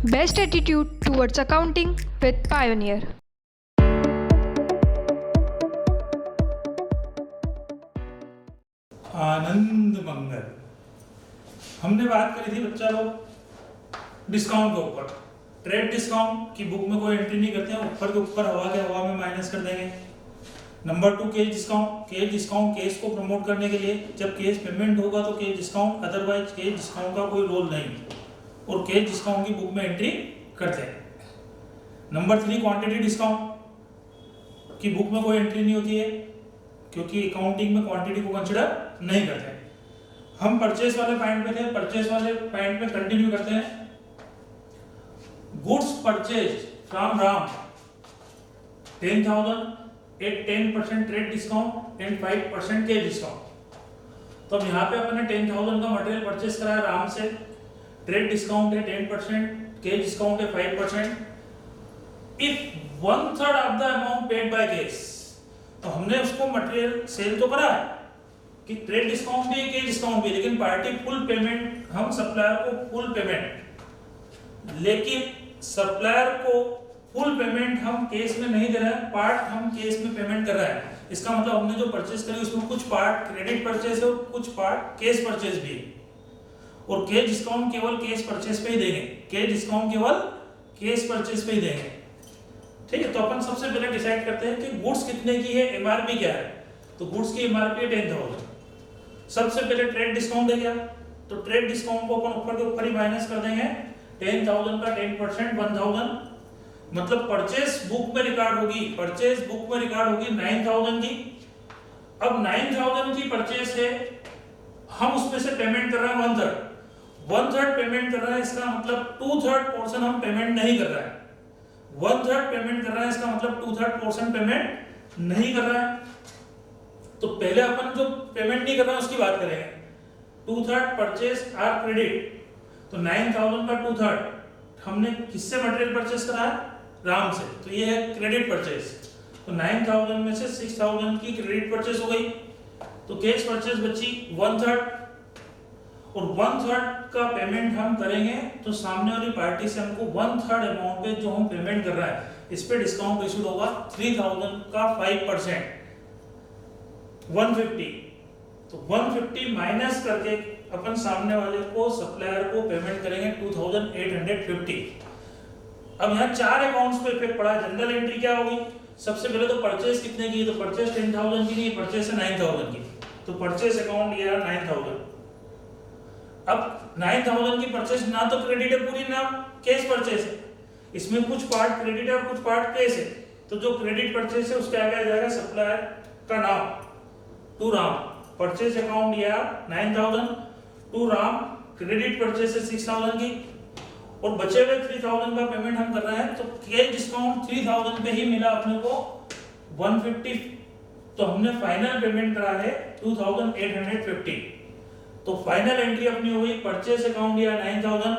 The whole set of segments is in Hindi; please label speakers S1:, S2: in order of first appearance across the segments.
S1: Best attitude towards accounting with Pioneer.
S2: आनंद मंगल। हमने बात करी थी बच्चा लोग डिस्काउंट के ऊपर। ट्रेड डिस्काउंट की बुक में कोई एंट्री नहीं करते हैं, ऊपर के ऊपर हवा के हवा में माइनस कर देंगे। Number 2 case discount. Case discount case को प्रमोट करने के लिए जब केस पेमेंट होगा तो case discount, otherwise case discount का कोई रोल नहीं और केस डिस्काउंट की बुक में एंट्री करते हैं। नंबर 3 क्वांटिटी डिस्काउंट की बुक में कोई एंट्री नहीं होती है क्योंकि अकाउंटिंग में क्वांटिटी को कंसिडर नहीं करते हैं। हम परचेस वाले पॉइंट पे थे, परचेस वाले पॉइंट पे कंटिन्यू करते हैं। Goods purchase from Ram 10,000 at 10% trade discount and 5% के डिस्काउंट। तो अब यहाँ पे अपने 10,000 का मटेरियल परचेस करा है राम से, ट्रेड डिस्काउंट है 10%, के डिस्काउंट है 5%। If 1/3 of the amount paid by cash, तो हमने उसको मटेरियल सेल तो करा है कि ट्रेड डिस्काउंट भी है, के डिस्काउंट भी, लेकिन पार्टी फुल पेमेंट, हम सप्लायर को फुल पेमेंट, लेकिन सप्लायर को फुल पेमेंट हम केस में नहीं दे रहे हैं, पार्ट हम केस में पेमेंट कर रहे हैं। इसका मतलब हमने जो परचेस करी उसमें कुछ पार्ट क्रेडिट परचेस है और कुछ पार्ट केस परचेस भी है, और केस डिस्काउंट केवल केस परचेस पे ही देंगे, केस डिस्काउंट केवल केस परचेस पे ही देंगे। ठीक है, तो अपन सबसे पहले डिसाइड करते हैं कि गुड्स कितने की है, एमआरपी क्या है। तो गुड्स की एमआरपी है 10,000। सबसे पहले ट्रेड डिस्काउंट है क्या, तो ट्रेड डिस्काउंट को अपन ऊपर के ऊपर ही माइनस कर देंगे। 10,000 का 10% 1,000, मतलब परचेस बुक में रिकॉर्ड होगी, परचेस बुक में रिकॉर्ड होगी 9,000 की। अब 9,000 की परचेस है, हम उसमें से पेमेंट कर रहे हैं 1/3 पेमेंट कर रहे हैं, इसका मतलब 2/3 पोर्शन हम पेमेंट नहीं कर रहे हैं। 1/3 पेमेंट कर रहा है, इसका मतलब 2/3 पोर्शन पेमेंट नहीं कर रहा है। तो पहले अपन जो पेमेंट नहीं कर रहा है उसकी बात करेंगे। 2/3 परचेस आर क्रेडिट, तो 9,000 का 2/3 हमने किससे मटेरियल परचेस करा है, राम से, तो ये है क्रेडिट परचेस। तो 9,000 में से 6,000 की क्रेडिट परचेस हो गई, तो कैश परचेस बची 1/3, और 1/3 का पेमेंट हम करेंगे तो सामने वाली पार्टी से हमको 1/3 अमाउंट पे जो हम पेमेंट कर रहा है इस पे डिस्काउंट इशूड होगा 3,000 का 5% 150। तो 150 माइनस करके अपन सामने वाले को, सप्लायर को पेमेंट करेंगे 2,850। अब यहाँ 4 अकाउंट्स पे इफेक्ट पड़ा है। जनरल एंट्री क्या होगी, सबसे पहले तो परचेस कितने की, तो परचेस 10,000 की नहीं, परचेस है 9,000 की, तो परचेस अकाउंट ये 9,000। अब 9,000 की परचेस ना तो क्रेडिट है पूरी, ना कैश परचेस है, इसमें कुछ पार्ट क्रेडिट है और कुछ पार्ट कैश है। तो जो क्रेडिट परचेस है उसके आगे आ जाएगा सप्लायर का नाम, टू राम, परचेस अकाउंट ये 9,000, टू राम, क्रेडिट परचेस है 6,000 की, और बचे हुए 3,000 का पेमेंट हम कर रहे हैं। तो कैश डिस्काउंट 3,000 पे ही मिला अपने को 150, तो हमने फाइनल पेमेंट करा है 2,850। तो फाइनल एंट्री अपनी हो गई, परचेस अकाउंट या 9,000,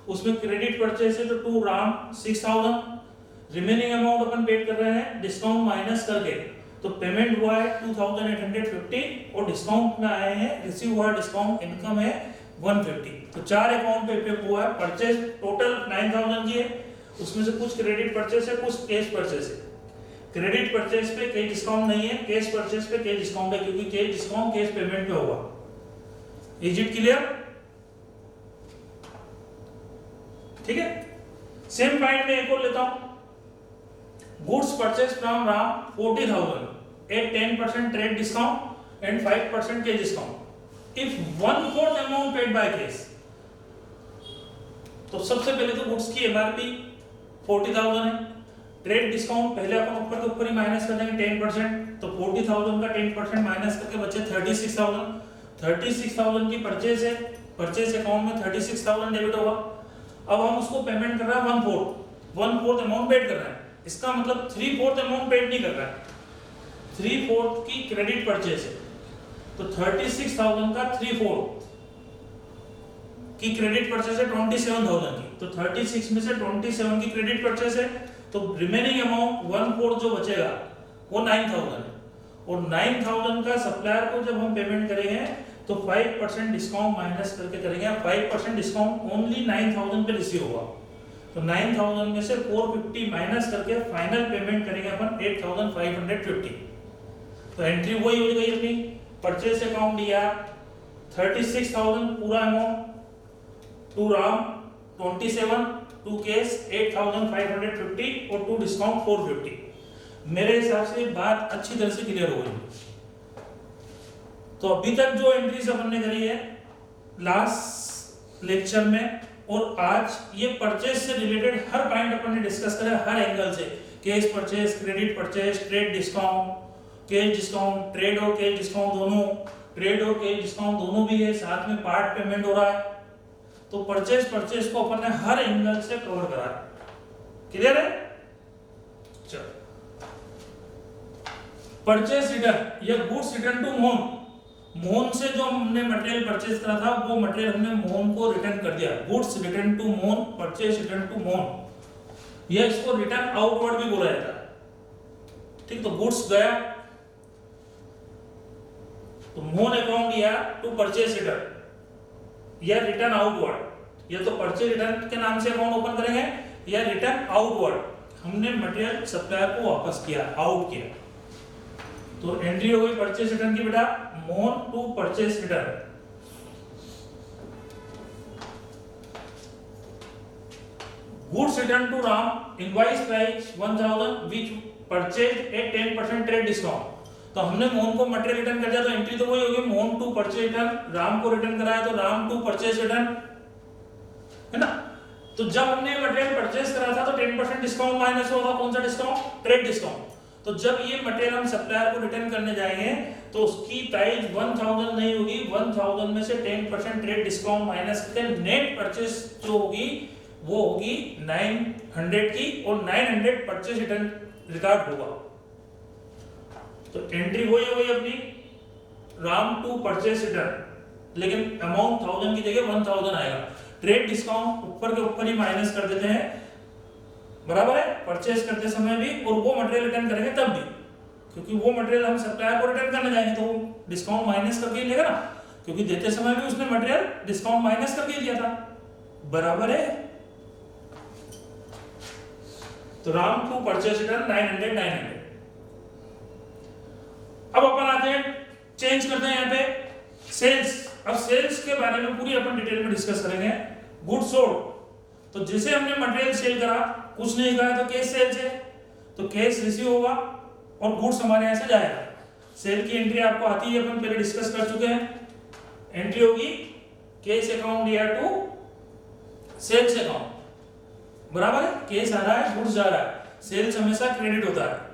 S2: उसमें क्रेडिट परचेस है तो टू राम 6,000, रिमेनिंग अमाउंट अपन पेड कर रहे हैं डिस्काउंट माइनस करके, तो पेमेंट हुआ है 2,850 और डिस्काउंट में आए हैं, रिसीव हुआ डिस्काउंट इनकम है 150। तो 4 अकाउंट पे इफेक्ट हुआ है। परचेस टोटल 9,000 की है, उसमें से कुछ क्रेडिट परचेस है, कुछ कैश परचेस है। क्रेडिट परचेस पे कैश डिस्काउंट नहीं है, कैश परचेस पे कैश डिस्काउंट है, क्योंकि कैश डिस्काउंट कैश पेमेंट पे होगा। Is it clear? ठीक है, सेम पॉइंट में एक और लेता हूं। Goods purchase from Ram 40,000 at 10% trade discount and 5% के discount if 1/4 amount paid by cash. तो सबसे पहले तो गुड्स की एमआरपी 40,000 है, ट्रेड डिस्काउंट पहले अपन ऊपर के ऊपर ही माइनस कर देंगे 10%, तो 40,000 का 10% माइनस करके बचे 36,000। 36,000 की परचेस है, परचेस अकाउंट में 36,000 डेबिट होगा। अब हम उसको पेमेंट कर रहे हैं 1/4 अमाउंट पेड कर रहे हैं, इसका मतलब 3/4 अमाउंट पेड नहीं कर रहा है, 3/4 की क्रेडिट परचेस है, तो 36,000 का 3/4 की क्रेडिट परचेस है 27,000 की, तो 36 में से 27 की क्रेडिट परचेस है, तो रिमेनिंग अमाउंट 1/4 जो बचेगा वो 9,000 है, और 9,000 का सप्लायर को जब हम पेमेंट करेंगे तो 5% डिस्काउंट माइनस करके करेंगे। 5% डिस्काउंट ओनली 9,000 पे रिसीव होगा, तो 9000 में से 450 माइनस करके फाइनल पेमेंट करेंगे अपन 8550। तो एंट्री वही हो गई अपनी, परचेस अकाउंट दिया 36,000 पूरा amount, to Ram 27, to cash 8550 और टू डिस्काउंट 450। मेरे हिसाब से बात अच्छी तरह से क्लियर हो गई। तो अभी तक जो एंट्रीज अपन ने करी है लास्ट लेक्चर में और आज, ये परचेस से रिलेटेड हर पॉइंट अपन ने डिस्कस करा हर एंगल से, case purchase, credit purchase, trade discount, case discount, trade और केस डिस्काउंट दोनों, ट्रेड और केस डिस्काउंट दोनों भी है, साथ में पार्ट पेमेंट हो रहा है। तो परचेस को अपन ने हर एंगल से कवर करा है। क्लियर है? चलो, परचेस रिटर्न या goods return to Mohan, Mohan से जो हमने मटेरियल परचेज करा था वो मटेरियल हमने मोहन को रिटर्न कर दिया। Goods return to Mohan, purchase return to Mohan, या इसको रिटर्न आउटवर्ड भी बोला जाता है। ठीक, तो गुड्स गया तो मोहन अकाउंट या टू परचेज रिटर्न या रिटर्न आउटवर्ड, या तो परचेज रिटर्न के नाम से अकाउंट ओपन करेंगे या रिटर्न आउटवर्ड, हमने मटेरियल सप्लायर को वापस किया, आउट किया। तो एंट्री हो गई परचेज रिटर्न की बेटा, Mohan to purchase return. Goods return to Ram, invoice price 1000 which purchase at 10% trade discount. तो हमने मोहन को मटेरियल रिटर्न कर दिया, तो एंट्री तो वही होगी, Mohan to purchase return, Ram को रिटर्न कराया तो राम टू परचेज रिटर्न, है ना। तो जब हमने मटेरियल परचेज करा था तो 10% डिस्काउंट माइनस होगा, कौन सा डिस्काउंट? Trade discount. तो जब ये मटेरियल हम सप्लायर को रिटर्न करने जाएंगे तो उसकी प्राइस 1000 नहीं होगी, 1000 में से 10% ट्रेड डिस्काउंट माइनस करके नेट परचेज जो होगी वो होगी 900 की, और 900 परचेज रिटर्न रिकॉर्ड होगा। तो एंट्री वही हो गई अपनी, राम टू परचेज रिटर्न, लेकिन अमाउंट 1000 की जगह 1000 आएगा। ट्रेड डिस्काउंट ऊपर के ऊपर ही माइनस कर देते हैं, बराबर है, परचेज करते समय भी और वो मटेरियल रिटर्न करेंगे तब भी, क्योंकि वो मटेरियल हम सप्लायर को रिटर्न करने जाएंगे तो वो डिस्काउंट माइनस करके ही लेगा ना, क्योंकि देते समय भी उसने मटेरियल डिस्काउंट माइनस करके ही दिया था, बराबर है। तो राम टू परचेज रिटर्न 900। अब अपन आते हैं, चेंज करते हैं यहाँ पे सेल्स। अब सेल्स के बारे में पूरी अपन डिटेल में डिस्कस करेंगे। गुड्स सोल्ड, तो जैसे हमने मटेरियल सेल करा, कुछ नहीं करा तो कैश सेल से, तो कैश रिसीव होगा और गुड्स हमारे यहाँ से जाएगा। सेल की एंट्री आपको आती है, अपन पहले डिस्कस कर चुके हैं। एंट्री होगी कैश अकाउंट या टू सेल्स अकाउंट, बराबर है, कैश आ रहा है, गुड्स जा रहा है, सेल्स हमेशा क्रेडिट होता है।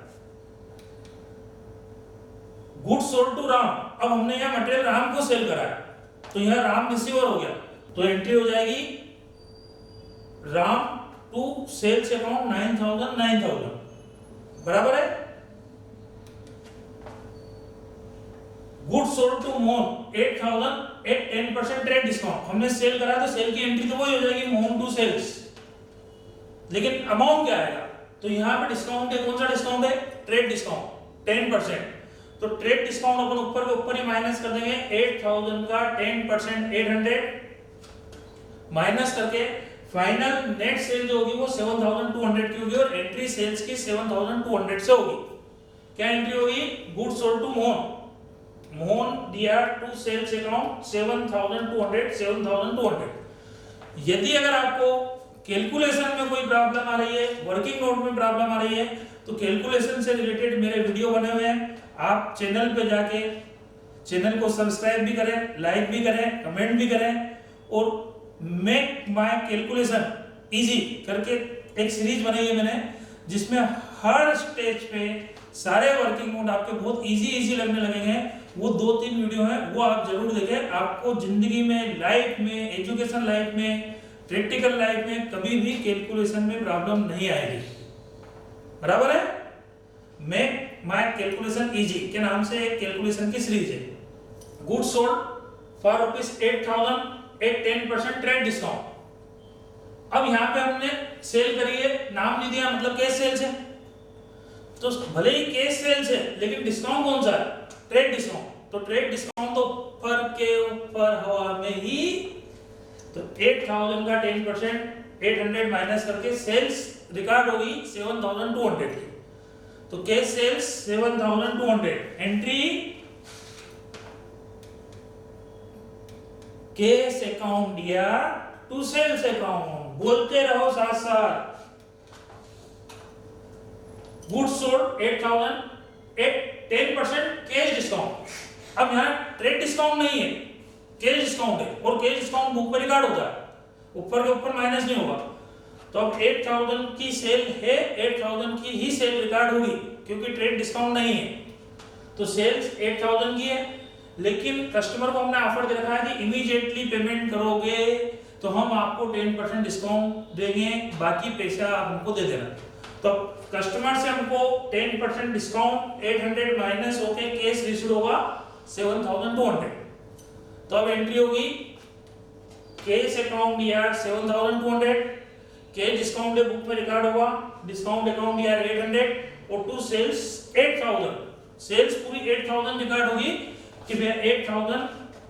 S2: गुड्स सोल्ड टू राम, अब हमने यहाँ मटेरियल राम को सेल करा है तो यहाँ राम रिसीवर हो गया, तो एंट्री हो जाएगी राम टू सेल्स अकाउंट 9000, बराबर है। Goods sold to Mohan 8000 at 10% trade discount, हमने सेल करा तो सेल की एंट्री तो वही हो जाएगी, मोहन टू सेल्स, लेकिन अमाउंट क्या आएगा? तो यहाँ पे डिस्काउंट है, कौन सा डिस्काउंट है? Trade discount 10%। तो ट्रेड डिस्काउंट अपन ऊपर के ऊपर ही माइनस कर देंगे, 8000 का 10% 800 माइनस करके फाइनल नेट सेल जो होगी वो 7200 की होगी और एंट्री सेल्स की 7200 से होगी। क्या एंट्री होगी? Goods sold to Mohan, Mohan दिया टू सेल्स अकाउंट 7200। यदि अगर आपको कैलकुलेशन में कोई प्रॉब्लम आ रही है, वर्किंग नोट में प्रॉब्लम आ रही है, तो कैलकुलेशन से रिलेटेड मेरे वीडियो बने हुए हैं, आप चैनल पे जाके चैनल को सब्सक्राइब भी करें, लाइक भी करें, कमेंट भी करें, और मेक माय कैलकुलेशन इजी करके एक सीरीज बनाई है मैंने, जिसमें हर स्टेज पे सारे वर्किंग नोट आपके बहुत इजी लगने लगेंगे। वो 2-3 वीडियो हैं, वो आप जरूर देखें। आपको जिंदगी में, लाइफ में, एजुकेशन लाइफ में, प्रैक्टिकल लाइफ में कभी भी कैलकुलेशन में प्रॉब्लम नहीं आएगी, बराबर है। मेक माय कैलकुलेशन इजी के नाम से एक कैलकुलेशन की सीरीज है। Goods sold for ₹8000 at 10% trade discount. अब यहाँ पे हमने सेल करी है, नाम नहीं दिया, मतलब कैश सेल्स है, तो भले ही कैश सेल्स है लेकिन डिस्काउंट कौन सा है? Trade discount. तो ट्रेड डिस्काउंट तो ऊपर के ऊपर हवा में ही, तो 8000 का 10% 800 माइनस करके सेल्स रिकॉर्ड होगी 7200 की। तो cash sales 7200, entry cash account या टू सेल्स अकाउंट, बोलते रहो साथ साथ। Goods sold 8000 at 10% cash discount. अब यहाँ ट्रेड डिस्काउंट नहीं है, कैश डिस्काउंट है, और कैश डिस्काउंट बुक में रिकॉर्ड होता है, ऊपर के ऊपर माइनस नहीं होगा। तो अब 8000 की सेल है, 8000 की ही सेल रिकॉर्ड होगी क्योंकि ट्रेड डिस्काउंट नहीं है। तो सेल्स 8000 की है, लेकिन कस्टमर को हमने ऑफर दे रखा है कि इमीडिएटली पेमेंट करोगे तो हम आपको 10% डिस्काउंट देंगे, बाकी पैसा आप हमको दे देना। तो कस्टमर से हमको 10% डिस्काउंट 800 माइनस होके कैश रिसीव होगा 7200। तो अब एंट्री होगी कैश अकाउंट यार 7200, कैश डिस्काउंट बुक में रिकॉर्ड होगा, डिस्काउंट अकाउंट यार 800 और टू सेल्स 8000। सेल्स पूरी 8000 रिकॉर्ड होगी कि भैया 8000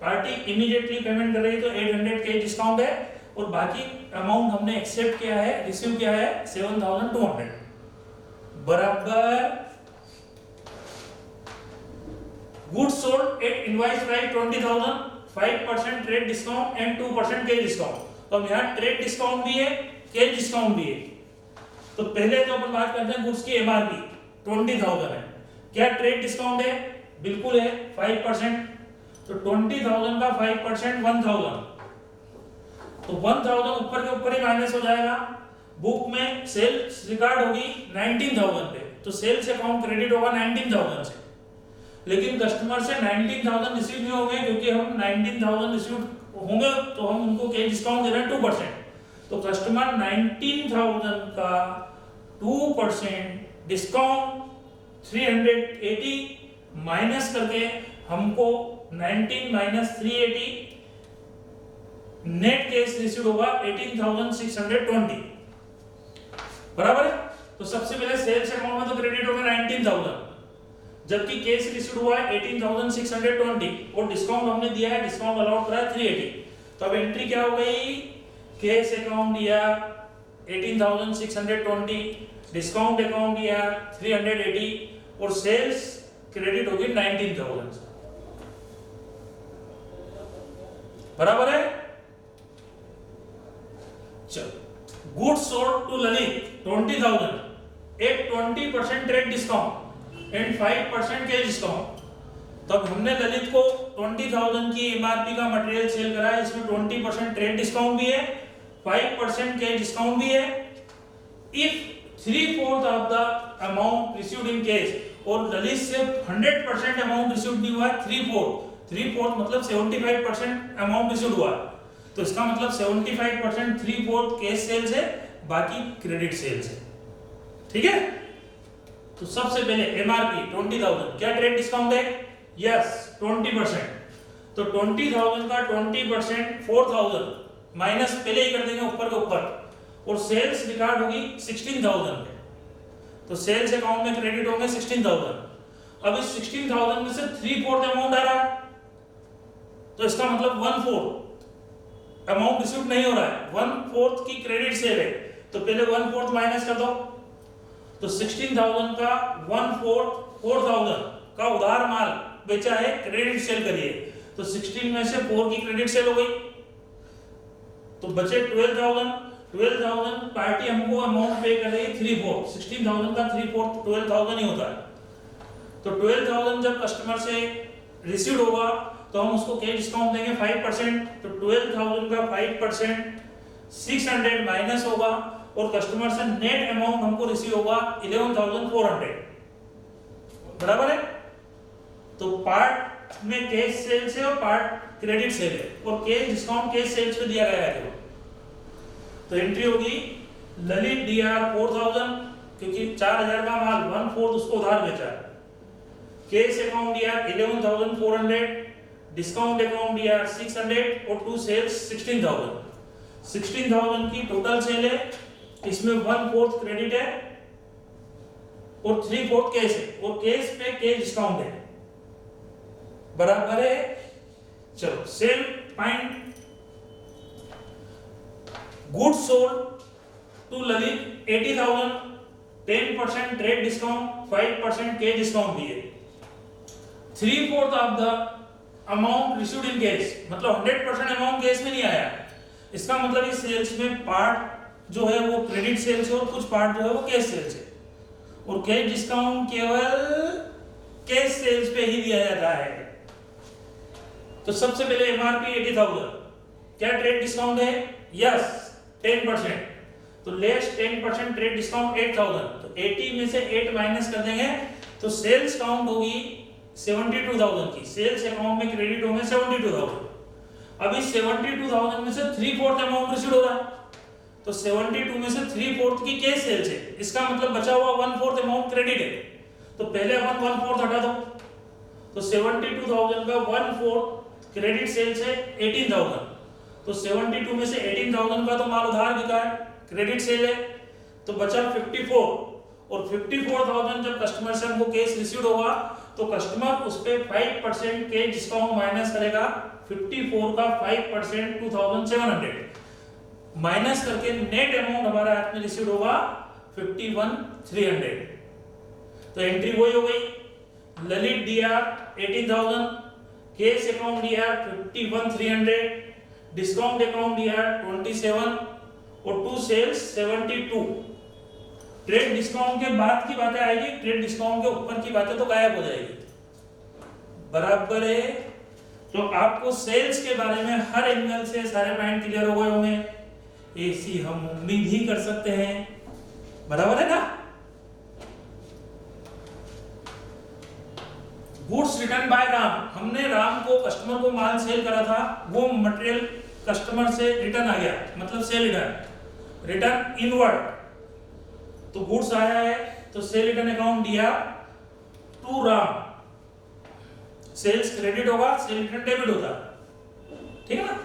S2: पार्टी इमीडिएटली पेमेंट कर रही है तो 800 कैश डिस्काउंट है, और बाकी अमाउंट हमने एक्सेप्ट किया है, रिसीव किया है 7200 बराबर goods sold at invoice price 20000, 5% trade discount and 2% cash discount. तो अब यहाँ ट्रेड डिस्काउंट भी है, कैश डिस्काउंट भी है। तो पहले तो अपन बात करते हैं गुड्स की एमआरपी 20000 है। क्या ट्रेड डिस्काउंट है? बिल्कुल है, 5%। तो 20000 का 5% 1000, तो 1000 ऊपर के ऊपर ही माइनस हो जाएगा। बुक में सेल्स रिकॉर्ड होगी 19000 पे, तो सेल्स अकाउंट क्रेडिट होगा 19000 से, लेकिन कस्टमर से 19000 रिसीव नहीं होंगे क्योंकि हम 19000 रिसीव होंगे तो हम उनको कैश डिस्काउंट दे रहे हैं 2%। तो कस्टमर 19000 का 2% डिस्काउंट 380 माइनस करके हमको 19 माइनस 380 नेट कैश रिसीव होगा 18620 बराबर है। तो सबसे पहले सेल्स अकाउंट में तो क्रेडिट होगा 19000, जबकि कैश रिसीव हुआ है 18620 और डिस्काउंट हमने दिया है, डिस्काउंट अलाउड करा है 380। तो अब एंट्री क्या हो गई? कैश अकाउंट दिया 18620, डिस्काउंट अकाउंट दिया 380 और सेल्स क्रेडिट होगी 19000 बराबर है। चलो, गुड्स सोल्ड टू ललित 20000 एक 20% trade discount and 5% cash discount. तो अब हमने ललित को 20000 की एमआरपी का मटेरियल सेल करा है, इसमें 20% ट्रेड डिस्काउंट भी है, 5% कैश डिस्काउंट भी है। If 3/4 of the amount received in cash, और ललित से 100% अमाउंट रिसीव्ड नहीं हुआ है, 3/4 मतलब 75% अमाउंट रिसीव्ड हुआ है। तो इसका मतलब 75% 3/4 कैश सेल्स है, बाकी क्रेडिट सेल्स है। ठीक है। तो सबसे पहले एमआरपी 20000, क्या ट्रेड डिस्काउंट है? यस 20%। तो 20000 का 20% 4000 माइनस पहले ही कर देंगे ऊपर के ऊपर, और सेल्स रिकॉर्ड होगी 16000 पे। तो सेल्स अकाउंट में क्रेडिट होंगे 16000। अब इस 16000 में से 3/4 अमाउंट आ रहा है, तो इसका मतलब 1/4 अमाउंट रिसीव नहीं हो रहा है, 1/4 की क्रेडिट सेल है। तो पहले 1/4 माइनस कर दो, तो 16000 का 1/4 4000 का उधार माल बेचा है, क्रेडिट सेल करिए। तो 16 में से 4 की क्रेडिट सेल हो गई, तो बचे 12000 पार्टी हमको अमाउंट पे कर रही है 3/4। 16000 का 3/4 12000 ही होता है। तो 12000 जब कस्टमर से रिसीव होगा तो हम उसको कैश डिस्काउंट देंगे 5%। तो 12000 का 5% 600 माइनस होगा, और कस्टमर से नेट अमाउंट हमको रिसीव होगा 11400 बराबर है। तो पार्ट में कैश सेल्स है और पार्ट क्रेडिट सेल है, और कैश डिस्काउंट कैश सेल्स पे दिया गया है। तो एंट्री होगी ललित डीआर 4000, क्योंकि 4000 का माल 1/4 उसको उधार बेचा है। Cash account D R 11400, discount account D R 600 और टू सेल्स 16000। 16000 की टोटल सेल है, इसमें 1/4 क्रेडिट है और 3/4 कैश है, और कैश पे कैश डिस्काउंट है बराबर है। चलो sale point goods sold to Lalit 80,000, 10% trade discount, 5% cash discount दिए। 3/4 of the amount received in cash, मतलब 100% अमाउंट कैश में नहीं आया। इसका मतलब इस सेल्स में पार्ट जो है वो क्रेडिट सेल्स है और कुछ पार्ट जो है वो कैश सेल्स है, और कैश डिस्काउंट केवल कैश सेल्स पे ही दिया जाता है। तो सबसे पहले एमआरपी 80,000, क्या ट्रेड डिस्काउंट है? यस 10%, तो लेस 10% ट्रेड डिस्काउंट 8,000, तो 80 में से 8 माइनस कर देंगे तो सेल्स काउंट होगी 72,000 की, सेल्स अकाउंट में क्रेडिट होंगे 72,000। अभी 72,000 में से 3/4 अमाउंट रिसीव हो रहा है, तो 72 में से 3/4 की कैश सेल्स है, इसका मतलब बचा हुआ 1/4 अमाउंट क्रेडिट है, तो पहले अपन 1/4 हटा दो, तो 72,000 का 1/4 क्रेडिट सेल्स है 18,000, तो 72 में से 18,000 का तो माल उधार बिका है, क्रेडिट सेल है, तो बचा 54, और 54,000 जब कस्टमर से हमको कैश रिसीव होगा तो कस्टमर उस पे 5% कैश डिस्काउंट माइनस करेगा, 54 का 5% 2,700 माइनस करके नेट अमाउंट हमारे हाथ में रिसीव होगा 51,300। तो एंट्री वही हो गई, Lalit DR 18,000, cash account DR 51,300, discount account DR 27 और टू सेल्स 72। ट्रेड डिस्काउंट के बाद की बातें आएगी, ट्रेड डिस्काउंट के ऊपर की बातें तो गायब हो जाएगी। बराबर है। तो आपको सेल्स के बारे में हर एंगल से सारे पॉइंट क्लियर हो गए होंगे, ऐसी हम उम्मीद ही कर सकते हैं। बराबर है ना? गुड्स रिटर्न बाय राम, हमने राम को कस्टमर को माल सेल करा था, वो मटेरियल कस्टमर से रिटर्न आ गया, मतलब सेल रिटर्न, रिटर्न इनवर्ड, तो गुड्स आया है तो सेल रिटर्न अकाउंट दिया टू राम, सेल्स क्रेडिट होगा, सेल रिटर्न डेबिट होता, ठीक है ना?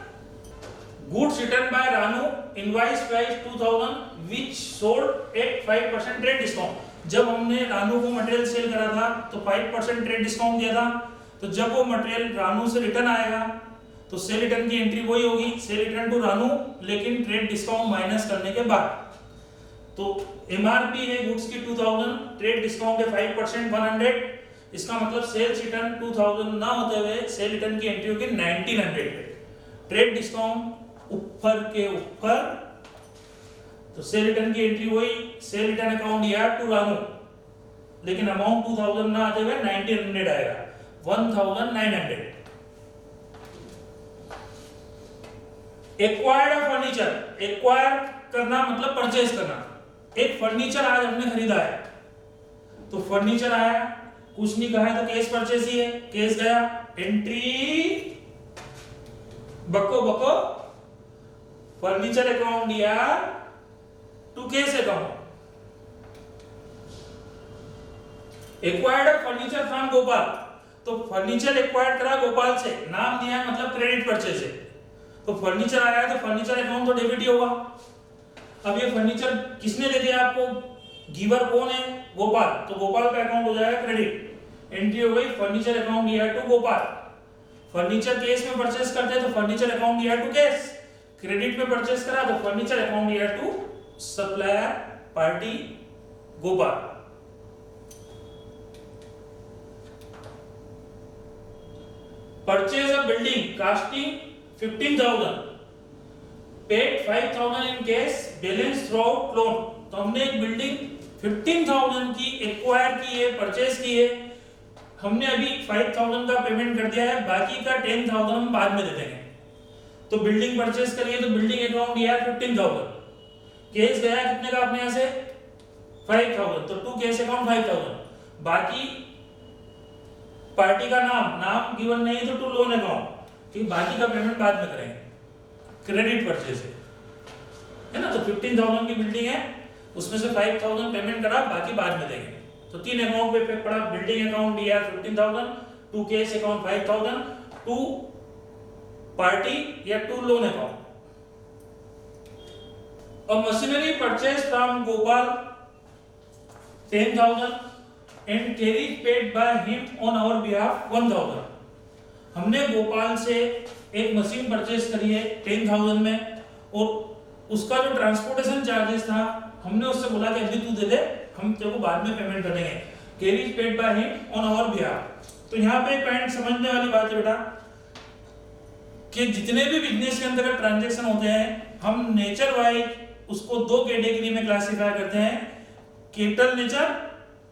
S2: Goods return by Ranu, invoice price 2,000 which sold at 5% trade discount. जब हमने रानू को मटेरियल सेल करा था तो 5% ट्रेड डिस्काउंट दिया था, तो जब वो मटेरियल रानू से रिटर्न आएगा तो सेल रिटर्न की एंट्री वही होगी, सेल रिटर्न टू रानू, लेकिन ट्रेड डिस्काउंट माइनस करने के बाद। तो एमआरपी है गुड्स की 2,000, ट्रेड डिस्काउंट है 5% 100, इसका मतलब सेल्स रिटर्न 2,000 ना होते हुए सेल रिटर्न की एंट्री होगी 1,900 पे, ट्रेड डिस्काउंट ऊपर के ऊपर, तो सेल रिटर्न की एंट्री वही, सेल रिटर्न अकाउंट दिया टू रानू, लेकिन अमाउंट 2,000 ना आते हुए 1,900 आएगा, 1,900। एक्वायर्ड फर्नीचर, एक्वायर करना मतलब परचेज करना। एक फर्नीचर आज हमने खरीदा है, तो फर्नीचर आया, कुछ नहीं कहा है तो केस परचेज ही है, केस गया, एंट्री बको बको फर्नीचर अकाउंट दिया to cash account. Acquired furniture from Gopal, तो फर्नीचर एक्वायर्ड करा गोपाल से, नाम दिया है मतलब क्रेडिट परचेज है, तो फर्नीचर आया है तो फर्नीचर अकाउंट तो डेबिट ही होगा। अब ये फर्नीचर किसने दे दिया आपको, गिवर कौन है, गोपाल, तो गोपाल का अकाउंट हो जाएगा क्रेडिट, एंट्री हो गई फर्नीचर अकाउंट दिया टू गोपाल। फर्नीचर केस में परचेज करते हैं तो फर्नीचर अकाउंट दिया टू केस, क्रेडिट में परचेज करा तो फर्नीचर अकाउंट दिया to supplier party Gopal. Purchase a building costing 15,000, paid 5,000 in cash, balance through out loan. तो हमने एक बिल्डिंग 15,000 की एक्वायर की है, परचेज की है, हमने अभी 5,000 का पेमेंट कर दिया है, बाकी का 10,000 हम बाद में दे देंगे। तो बिल्डिंग परचेज करिए तो बिल्डिंग अकाउंट दिया 15,000, केस गया कितने का अपने यहाँ से 5,000, तो टू केस अकाउंट 5,000, बाकी पार्टी का नाम गिवन नहीं है तो टू लोन अकाउंट, क्योंकि बाकी का पेमेंट बाद में करेंगे, क्रेडिट परचेज है ना। तो 15,000 की बिल्डिंग है, उसमें से 5,000 पेमेंट करा, बाकी बाद में देंगे। तो तीन अकाउंट पे पड़ा, बिल्डिंग अकाउंट दिया 15,000, to cash account 5,000, to party या टू लोन अकाउंट। और machinery purchase from Gopal 10,000 and carry paid by him on our behalf 1,000। हमने गोपाल से एक मशीन परचेज करी है 10,000 में, और उसका जो ट्रांसपोर्टेशन चार्जेस था हमने उससे बोला कि अभी तू दे दे, हम तेरे को बाद में पेमेंट कर देंगे। Carriage paid by him on our behalf. तो यहाँ पे एक पॉइंट समझने वाली बात है बेटा कि जितने भी बिजनेस के अंदर ट्रांजैक्शन होते हैं हम नेचर वाइज उसको दो कैटेगरी में क्लासिफाई करते हैं, कैपिटल नेचर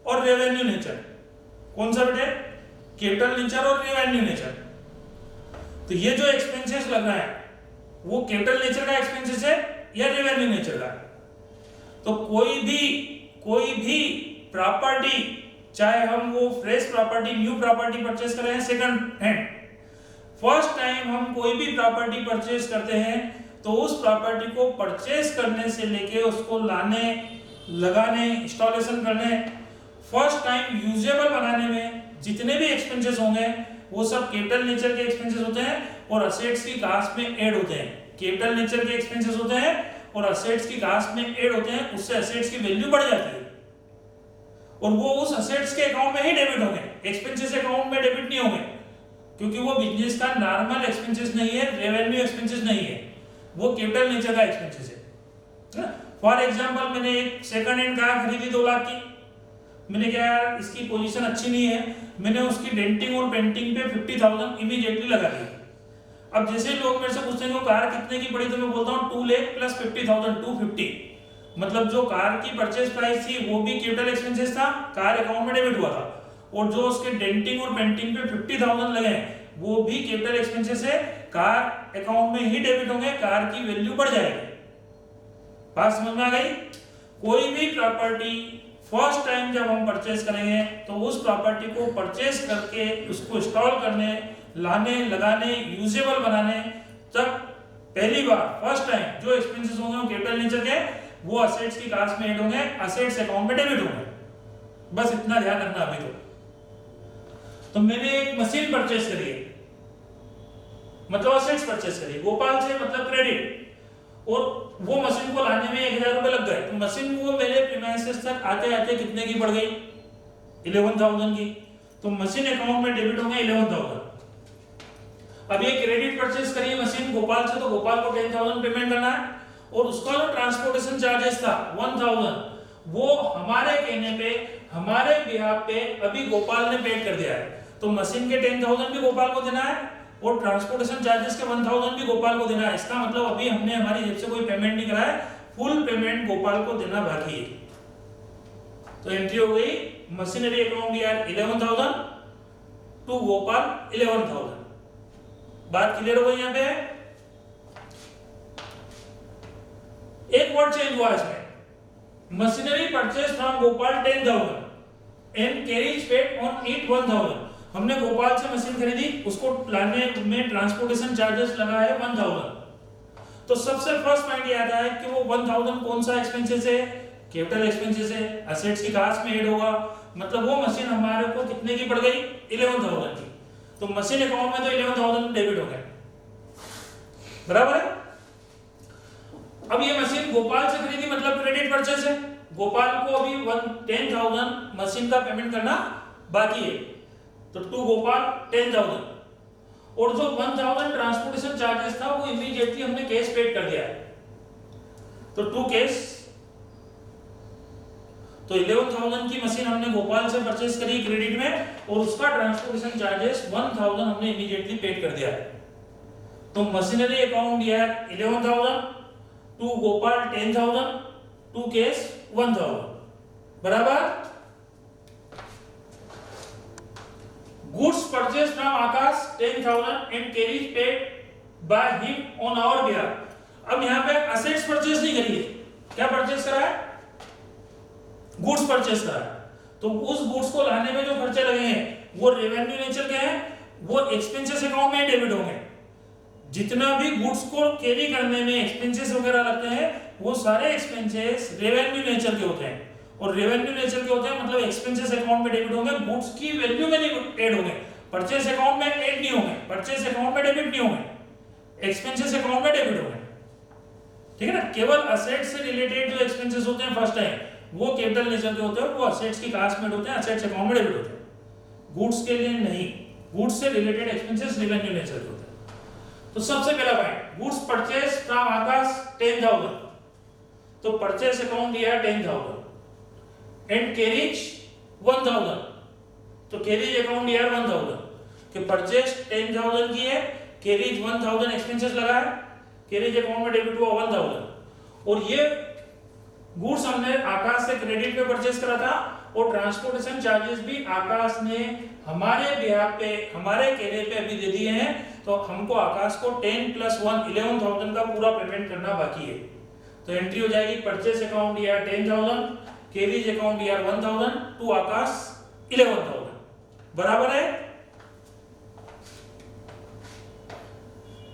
S2: और रेवेन्यू नेचर। कौन सा बेटे? कैपिटल नेचर और रेवेन्यू नेचर। तो ये जो एक्सपेंसेस लग रहा है वो कैपिटल नेचर का एक्सपेंसेस है या रेवेन्यू नेचर का? तो कोई भी प्रॉपर्टी, चाहे हम वो fresh property, new property purchase कर रहे हैं, सेकंड हैंड, फर्स्ट टाइम हम कोई भी प्रॉपर्टी परचेस करते हैं तो उस प्रॉपर्टी को परचेस करने से लेके उसको लाने, लगाने, इंस्टॉलेशन करने, फर्स्ट टाइम यूजेबल बनाने में जितने भी एक्सपेंसेस होंगे वो सब कैपिटल नेचर के एक्सपेंसेस होते हैं और असेट्स की कास्ट में ऐड होते हैं। कैपिटल नेचर के एक्सपेंसेस होते हैं और असेट्स की कास्ट में ऐड होते हैं, उससे असेट्स की वैल्यू बढ़ जाती है और वो उस असेट्स के अकाउंट में ही डेबिट होंगे, एक्सपेंसेस अकाउंट में डेबिट नहीं होंगे, क्योंकि वो बिजनेस का नॉर्मल एक्सपेंसेस नहीं है, रेवेन्यू एक्सपेंसेस नहीं है, वो कैपिटल नेचर का एक्सपेंसेस है। फॉर एग्जांपल मैंने एक सेकंड हैंड कार खरीदी 2 लाख की, मैंने क्या यार इसकी पोजीशन अच्छी नहीं है, मैंने उसकी डेंटिंग और पेंटिंग पे 50,000 इमीडिएटली लगा दी। अब जैसे लोग मेरे से पूछते हैं वो कार कितने की पड़ी, तो मैं बोलता हूँ 2 लाख प्लस 50,000, 250। मतलब जो कार की परचेज प्राइस थी वो भी कैपिटल एक्सपेंसेस था, कार अकाउंट में डेबिट हुआ था, और जो उसके डेंटिंग और पेंटिंग पे 50,000 लगे वो भी कैपिटल एक्सपेंसेस है, कार अकाउंट में ही डेबिट होंगे, कार की वैल्यू बढ़ जाएगी। बात समझ में आ गई? कोई भी प्रॉपर्टी फर्स्ट टाइम जब हम परचेस करेंगे तो उस प्रॉपर्टी को परचेस करके उसको इंस्टॉल करने, लाने, लगाने, यूजेबल बनाने तक पहली बार फर्स्ट टाइम जो एक्सपेंसेस होंगे वो कैपिटल नेचर के, वो असेट्स की कास्ट में ऐड होंगे, असेट्स अकाउंट में डेबिट होंगे। बस इतना ध्यान रखना अभी तो मैंने एक मशीन परचेस करी है, मतलब असेट्स परचेस करी गोपाल से, मतलब क्रेडिट, और वो मशीन को लाने में 1,000 रुपए लग गए। तो मशीन वो मेरे प्रीमाइसेस तक आते आते कितने की पड़ गई? 11,000 की। तो मशीन अकाउंट में डेबिट होंगे 11,000। अब ये क्रेडिट परचेस करी मशीन गोपाल से, तो गोपाल को 10,000 पेमेंट करना है और उसका जो ट्रांसपोर्टेशन चार्जेस था 1,000, वो हमारे कहने पे, हमारे बिहाफ पे अभी गोपाल ने पेड कर दिया है। तो मशीन के 10,000 भी गोपाल को देना है और ट्रांसपोर्टेशन चार्जेस के 1,000 भी गोपाल को देना है। इसका मतलब अभी हमने हमारी जेब से कोई पेमेंट नहीं करा है, फुल पेमेंट गोपाल को देना बाकी है। तो एंट्री हो गई मशीनरी अकाउंट यार 11,000 टू गोपाल 11,000। बात क्लियर हो गई? यहाँ पे एक वर्ड चेंज हुआ इसमें, machinery purchase from Gopal 10,000 and carriage paid on it 1,000। हमने गोपाल से मशीन खरीदी, उसको लाने में ट्रांसपोर्टेशन चार्जेस लगा है 1,000। तो सबसे फर्स्ट पॉइंट ये आता है कि वो 1,000 कौन सा एक्सपेंसेस है? कैपिटल एक्सपेंसेस है, असेट्स की कास्ट में ऐड होगा, मतलब वो मशीन हमारे को कितने की पड़ गई? 11,000 की। तो मशीन अकाउंट में तो 11,000 डेबिट हो गए, बराबर है। अब ये मशीन गोपाल से खरीदी, मतलब क्रेडिट परचेस है, गोपाल को अभी 10,000 मशीन का पेमेंट करना बाकी है, तो टू गोपाल 10,000, और जो 1,000 ट्रांसपोर्टेशन चार्जेस था वो इमीडिएटली हमने कैश पेड कर दिया है, तो टू कैश। तो 11,000 की मशीन हमने गोपाल से परचेस करी क्रेडिट में और उसका ट्रांसपोर्टेशन चार्जेस 1,000 हमने इमीडिएटली पेड कर दिया है। तो मशीनरी अकाउंट यार 11,000 टू गोपाल 10,000 टू कैश 1,000, बराबर। Goods purchase from Akash 10,000 and carriage paid by him on our behalf. अब यहाँ पे असेट्स परचेज नहीं करी है, क्या परचेज करा है? गुड्स परचेज करा है। तो उस गुड्स को लाने में जो खर्चे लगे हैं वो रेवेन्यू नेचर के हैं, वो एक्सपेंसेस अकाउंट में डेबिट होंगे। जितना भी गुड्स को कैरी करने में एक्सपेंसेस वगैरह लगते हैं वो सारे एक्सपेंसेस रेवेन्यू नेचर के होते हैं, और रेवेन्यू नेचर के होते हैं मतलब एक्सपेंसेस अकाउंट में डेबिट होंगे, गुड्स की वैल्यू में नहीं ऐड होंगे, परचेस अकाउंट में ऐड नहीं होंगे, परचेस अकाउंट में डेबिट नहीं होंगे, एक्सपेंसेस अकाउंट में डेबिट होंगे, ठीक है ना। केवल असेट्स से रिलेटेड जो एक्सपेंसेस होते हैं फर्स्ट टाइम वो कैपिटल नेचर के होते हैं, वो असेट्स की कास्ट में होते हैं, असेट्स अकाउंट में डेबिट होते हैं। गुड्स के लिए नहीं, गुड्स से रिलेटेड एक्सपेंसेस रेवेन्यू नेचर के होते हैं। तो सबसे पहला point, goods purchase from Akash 10,000 तो परचेस अकाउंट दिया है 10,000 एंड कैरेज 1,000, तो कैरेज अकाउंट दिया है 1,000 कि परचेस 10,000 की है, कैरेज 1,000 एक्सपेंसेस लगा है, कैरेज अकाउंट में डेबिट हुआ 1,000 और ये गुड्स हमने आकाश से क्रेडिट पे परचेस करा था और ट्रांसपोर्टेशन चार्जेस भी आकाश ने हमारे बिहाफ पे हमारे कहने पे अभी दे दिए हैं, तो हमको आकाश को 10 + 1 11,000 का पूरा पेमेंट करना बाकी है। तो एंट्री हो जाएगी परचेस अकाउंट दिया 10,000, कैरेज अकाउंट दिया 1,000 टू आकाश 11,000 बराबर है।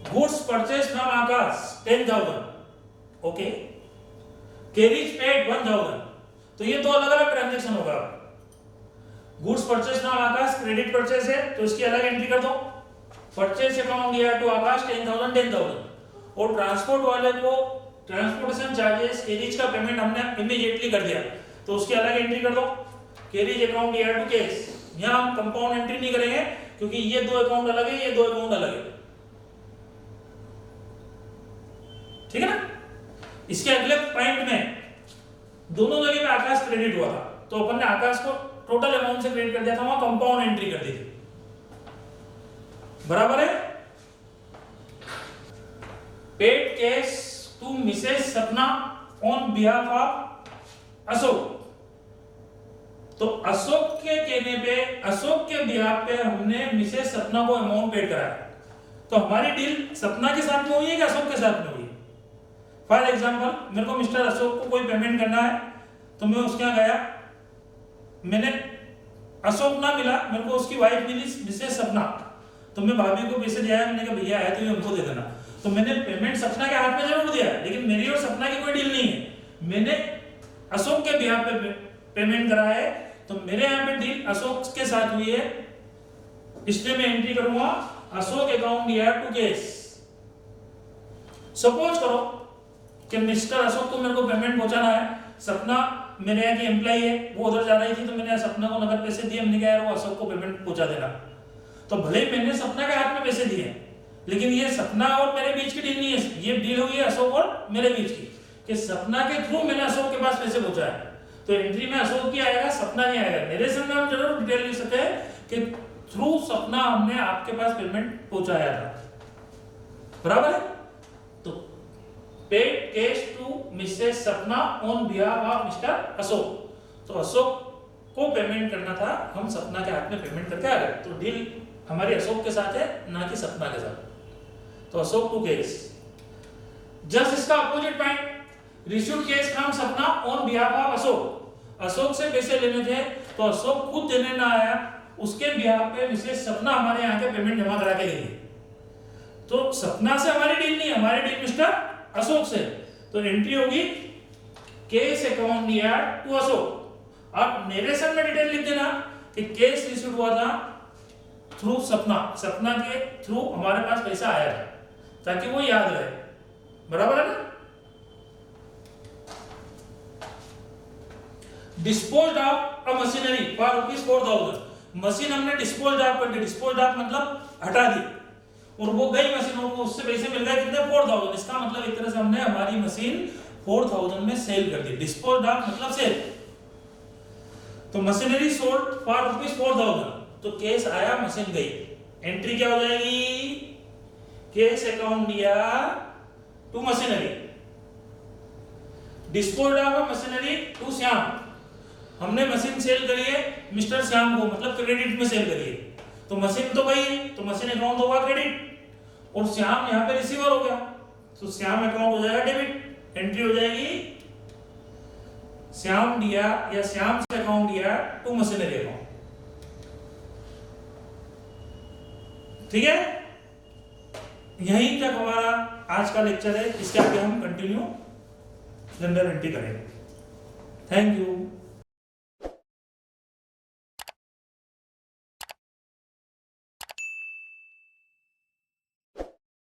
S2: Goods purchase from Akash 10,000 okay, carriage paid 1,000, तो ये दो अलग अलग ट्रांजैक्शन होगा। Goods purchase from Akash credit purchase है तो इसकी अलग एंट्री कर दो, परचेस अकाउंट दिया टू आकाश 10,000 और ट्रांसपोर्ट वाले को ट्रांसपोर्टेशन चार्जेस कैरेज का पेमेंट हमने इमीडिएटली कर दिया तो उसकी अलग एंट्री कर दो, कैरेज अकाउंट दिया टू केस। यहां हम कंपाउंड एंट्री नहीं करेंगे क्योंकि ये दो अकाउंट अलग है, ये दो अकाउंट अलग है, ठीक है ना। इसके अगले पॉइंट में दोनों जगह पे आकाश क्रेडिट हुआ था तो अपन ने आकाश को टोटल अमाउंट से क्रेडिट कर दिया था, वहां कंपाउंड एंट्री कर दी थी, बराबर है। पेड कैश टू मिसेस सपना ऑन बिहाफ ऑफ अशोक, तो अशोक के कहने पे अशोक के बिहाफ पे हमने मिसेस सपना को अमाउंट पेड कराया, तो हमारी डील सपना के साथ में हुई है कि अशोक के साथ में हुई है। फॉर एग्जाम्पल मेरे को मिस्टर अशोक को कोई पेमेंट करना है तो मैं उसके यहाँ गया, मैंने अशोक ना मिला, मेरे को उसकी वाइफ मिली मिसेस सपना, तो मैं भाभी को पैसे दिया है, मैंने कहा भैया आया तो ये हमको दे देना, तो मैंने पेमेंट सपना के हाथ में जरूर दिया है लेकिन मेरी और सपना की कोई डील नहीं है, मैंने अशोक के बिहाफ पे पेमेंट करा है तो मेरे यहाँ पे डील अशोक के साथ हुई है, इसलिए मैं एंट्री करूंगा अशोक अकाउंट दिया टू केस। सपोज करो कि मिस्टर अशोक को मेरे को पेमेंट पहुंचाना है, सपना मेरे यहाँ की एम्प्लॉई है, वो उधर जा रही थी तो मैंने सपना को नगद पैसे दिए, मैंने कहा यार वो अशोक को पेमेंट पहुंचा देना, तो भले ही मैंने सपना के हाथ में पैसे दिए लेकिन ये सपना और मेरे बीच की डील नहीं है, ये डील हुई है अशोक और मेरे बीच की कि सपना के थ्रू मैंने अशोक के पास पैसे पहुंचाए, तो एंट्री में अशोक की आएगा, सपना नहीं आएगा। मेरे सामने हम जरूर डिटेल लिख सकते हैं कि थ्रू सपना हमने आपके पास पेमेंट पहुंचाया था, बराबर है। तो पेड कैश टू मिसेस सपना on behalf of mister Ashok, तो अशोक को पेमेंट करना था, हम सपना के हाथ में पेमेंट करके आ गए, तो डील हमारी अशोक के साथ है ना कि सपना के साथ, तो अशोक टू केस। जस्ट इसका opposite point, received cash from Sapna on behalf of Ashok, Ashok से पैसे लेने थे तो अशोक खुद देने ना आया, उसके बिहाफ पे मिसेस सपना हमारे यहाँ के पेमेंट जमा करा के गई, तो सपना से हमारी डील नहीं, हमारी डील मिस्टर अशोक से, तो एंट्री होगी केस अकाउंट दिया टू अशोक। आप नरेशन में डिटेल लिख देना कि केस रिसीव हुआ था थ्रू सपना, सपना के थ्रू हमारे पास पैसा आया था, ताकि वो याद रहे, बराबर है ना। Disposed of a machinery for ₹4,000, machine हमने डिस्पोज्ड ऑफ कर दी, डिस्पोज्ड ऑफ मतलब हटा दी और वो गई मशीन और उससे पैसे मिल गए कितने 4,000, इसका मतलब एक तरह से हमने हमारी मशीन 4,000 में सेल कर दी, डिस्पोज्ड ऑफ मतलब सेल। तो मशीनरी सोल्ड फॉर ₹4,000, तो केस आया मशीन गई, एंट्री क्या हो जाएगी केस अकाउंट दिया to machinery, disposed of machinery to Shyam, हमने मशीन सेल करी है मिस्टर श्याम को, मतलब क्रेडिट में सेल करी है, तो मशीन तो गई तो मशीन अकाउंट होगा क्रेडिट और श्याम यहाँ पे रिसीवर हो गया, तो श्याम अकाउंट हो जाएगा डेबिट, एंट्री हो जाएगी श्याम दिया या श्याम से अकाउंट दिया टू मशीनरी अकाउंट, ठीक है। यहीं तक हमारा आज का लेक्चर है, इसके आगे हम कंटिन्यू जनरल एंट्री करेंगे। Thank you.